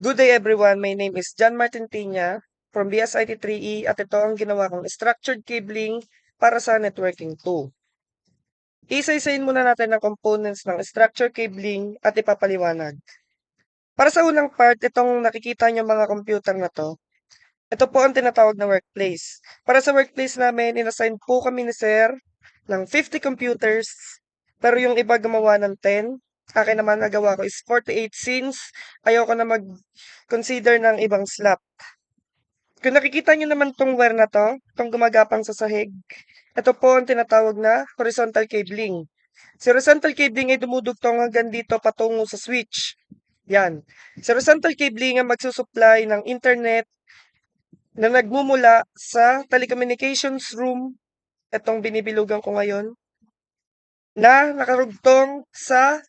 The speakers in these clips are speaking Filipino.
Good day everyone, my name is John Martin Piña from BSIT 3E at ito ang ginawa kong structured cabling para sa networking 2. Isa-isahin muna natin ang components ng structured cabling at ipapaliwanag. Para sa unang part, itong nakikita niyo mga computer na to, ito po ang tinatawag na workplace. Para sa workplace namin, inassign po kami ni Sir ng 50 computers, pero yung iba gumawa ng 10. Akin naman nagawa ko is 48 since ayoko na mag-consider ng ibang slot. Kung nakikita nyo naman tong wire na to, tong gumagapang sa sahig, ito po ang tinatawag na horizontal cabling. Si horizontal cabling ay dumudugtong hanggang dito patungo sa switch. Yan. Si horizontal cabling ang magsusupply ng internet na nagmumula sa telecommunications room, itong binibilugan ko ngayon, na nakarugtong sa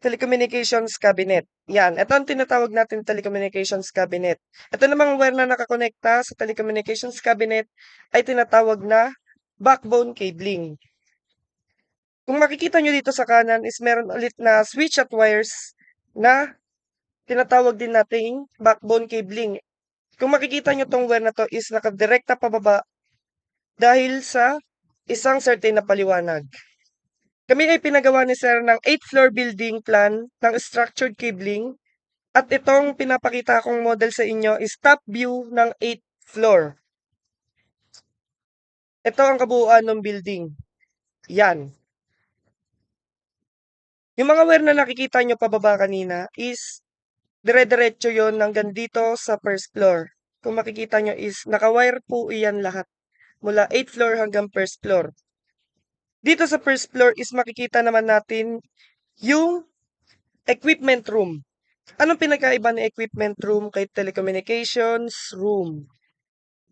telecommunications cabinet. Yan, ito ang tinatawag natin telecommunications cabinet. Ito namang wire na nakakonekta sa telecommunications cabinet ay tinatawag na backbone cabling. Kung makikita nyo dito sa kanan is meron ulit na switch at wires na tinatawag din nating backbone cabling. Kung makikita nyo tong wire na to is nakadirekta pababa dahil sa isang certain na paliwanag. Kami ay pinagawa ni Sir ng 8th floor building plan ng structured cabling at itong pinapakita kong model sa inyo is top view ng 8th floor. Ito ang kabuuan ng building. Yan. Yung mga wire na nakikita nyo pababa kanina is dire-diretso yon hanggang dito sa first floor. Kung makikita nyo is naka-wire po iyan lahat mula 8th floor hanggang first floor. Dito sa first floor is makikita naman natin yung equipment room. Anong pinagkaiba ng equipment room kay telecommunications room?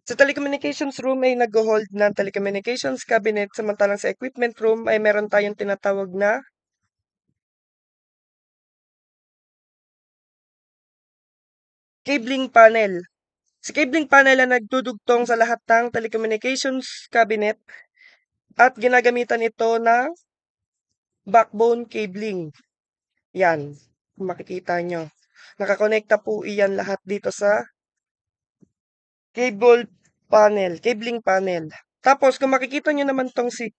Sa telecommunications room ay nag-hold ng telecommunications cabinet samantalang sa equipment room ay meron tayong tinatawag na cabling panel. Si cabling panel ang nagdudugtong sa lahat ng telecommunications cabinet at ginagamitan ito ng backbone cabling. Yan, kung makikita nyo. Nakakonekta po iyan lahat dito sa cabling panel. Tapos, kung makikita nyo naman tong si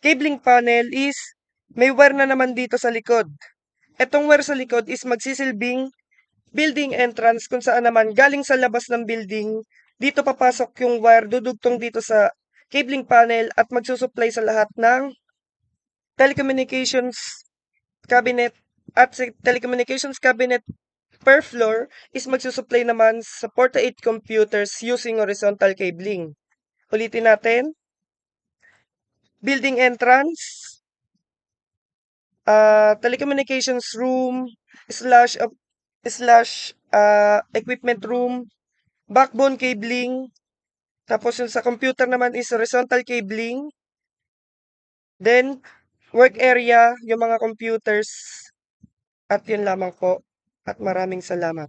cabling panel is may wire na naman dito sa likod. Etong wire sa likod is magsisilbing building entrance kung saan naman galing sa labas ng building, dito papasok yung wire, dudugtong dito sa cabling panel at magsusupply sa lahat ng telecommunications cabinet at sa telecommunications cabinet per floor is magsusupply naman sa 48 computers using horizontal cabling. Ulitin natin. Building entrance, telecommunications room, slash equipment room, backbone cabling, tapos yung sa computer naman is horizontal cabling, then work area, yung mga computers, at yun lamang po. At maraming salamat.